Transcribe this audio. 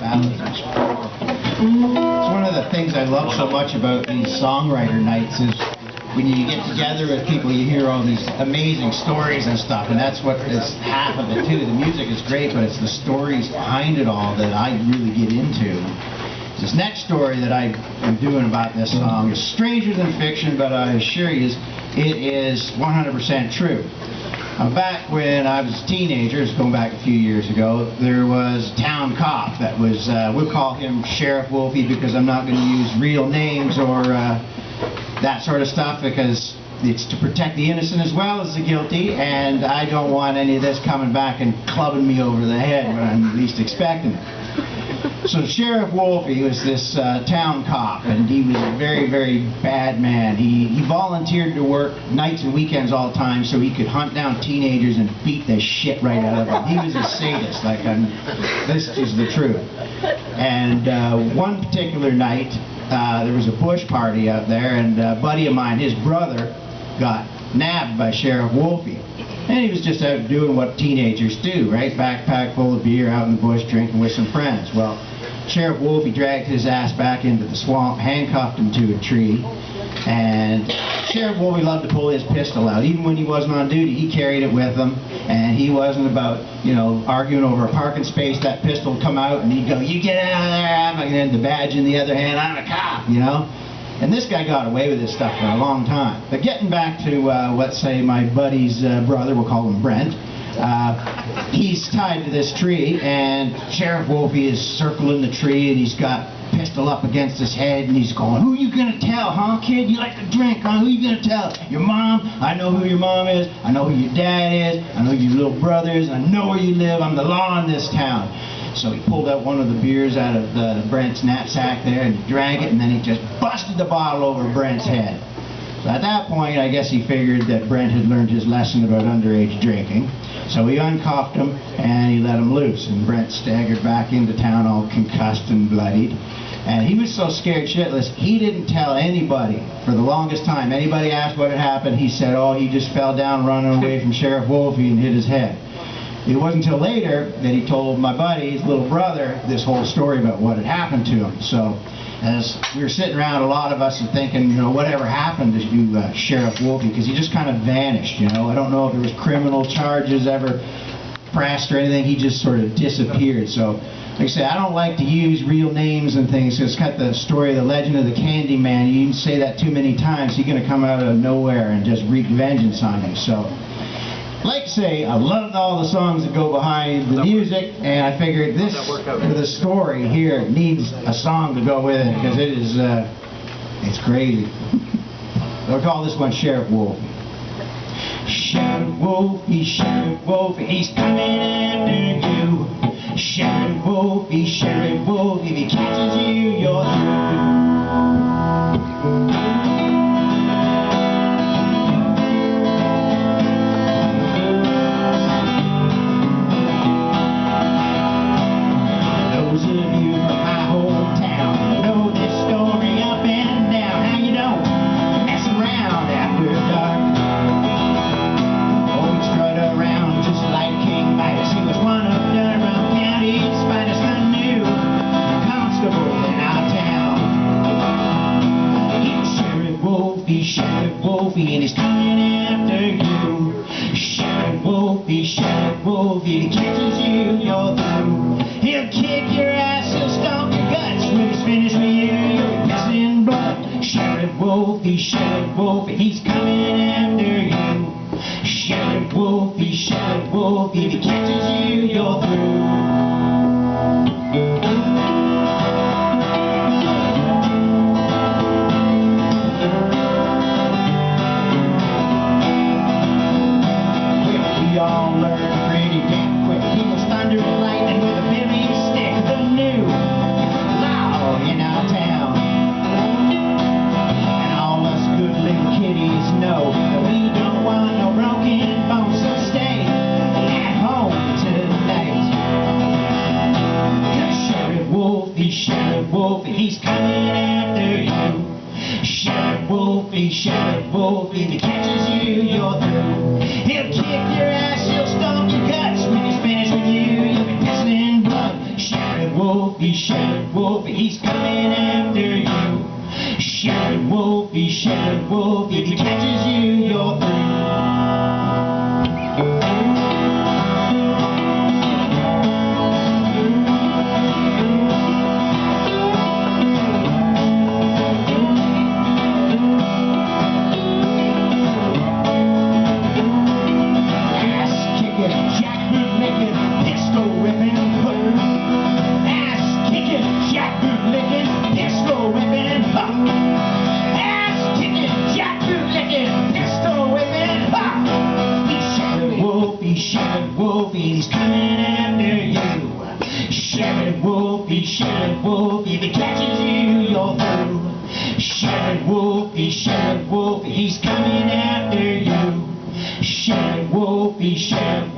ballads. It's one of the things I love so much about these songwriter nights is when you get together with people, you hear all these amazing stories and stuff, and that's what is half of it too. The music is great, but it's the stories behind it all that I really get into. This next story that I am doing about this song is stranger than fiction, but I assure you it is 100% true. Back when I was a teenager, it's going back a few years ago, there was a town cop that was, we'll call him Sheriff Wolfie because I'm not going to use real names or that sort of stuff because it's to protect the innocent as well as the guilty, and I don't want any of this coming back and clubbing me over the head when I'm least expecting it. So Sheriff Wolfie was this town cop, and he was a very, very bad man. He volunteered to work nights and weekends all the time so he could hunt down teenagers and beat the shit right out of them. He was a sadist, this is the truth. And one particular night, there was a bush party out there, and a buddy of mine, his brother, got nabbed by Sheriff Wolfie. And he was just out doing what teenagers do, right? Backpack full of beer, out in the bush drinking with some friends. Well, Sheriff Wolfie dragged his ass back into the swamp, handcuffed him to a tree, and Sheriff Wolfie loved to pull his pistol out. Even when he wasn't on duty, he carried it with him, and he wasn't about, you know, arguing over a parking space. That pistol would come out, and he'd go, "You get out of there!" And then the badge in the other hand, "I'm a cop," you know? And this guy got away with this stuff for a long time. But getting back to, let's say, my buddy's brother, we'll call him Brent, he's tied to this tree, and Sheriff Wolfie is circling the tree, and he's got a pistol up against his head, and he's going, "Who you gonna tell, huh, kid? You like to drink, huh? Who you gonna tell? Your mom? I know who your mom is. I know who your dad is. I know your little brothers. I know where you live. I'm the law in this town." So he pulled out one of the beers out of Brent's knapsack there, and he drank it, and then he just busted the bottle over Brent's head. So at that point, I guess he figured that Brent had learned his lesson about underage drinking. So he uncuffed him, and he let him loose, and Brent staggered back into town all concussed and bloodied. And he was so scared shitless, he didn't tell anybody for the longest time. Anybody asked what had happened, he said, "Oh, he just fell down running away from Sheriff Wolfie and hit his head." It wasn't until later that he told my buddy, his little brother, this whole story about what had happened to him. So as we were sitting around, a lot of us are thinking, you know, whatever happened to you, Sheriff Wolfie, because he just kind of vanished, you know. I don't know if there was criminal charges ever pressed or anything. He just sort of disappeared. So like I say, I don't like to use real names and things. It's got the story of the legend of the Candy Man. You say that too many times, he's going to come out of nowhere and just wreak vengeance on you. So like I say, I loved all the songs that go behind the music, and I figured this, the story here, needs a song to go with it, because it is, it's crazy. We'll call this one Sheriff Wolfie. Sheriff Wolfie, Sheriff Wolfie, he's coming after you. Sheriff Wolfie, Sheriff Wolfie, if he catches you, you're through. Sheriff Wolfie, and he's coming after you. Sheriff Wolfie, Sheriff Wolfie, if he catches you, you're through. He'll kick your ass, he'll stomp your guts. When he's finished with you, you'll be pissing blood. Sheriff Wolfie, he's coming after you. Sheriff Wolfie, if he catches you, you're through. Sheriff Wolfie, he's coming after you. Sheriff Wolfie, if he catches you, you're through. He'll kick your ass, he'll stomp your guts. When he's finished with you, you'll be pissing blood. Sheriff Sheriff Wolfie, Sheriff Wolfie, he's coming after you. Sheriff Wolfie, Sheriff Wolfie, if he catches you, you're through. Sheriff Wolfie, he's coming after you. Sheriff Wolfie, Sheriff Wolfie, if he catches you, you're through. Sheriff Wolfie, Sheriff Wolfie, he's coming after you. Sheriff Wolfie, Sheriff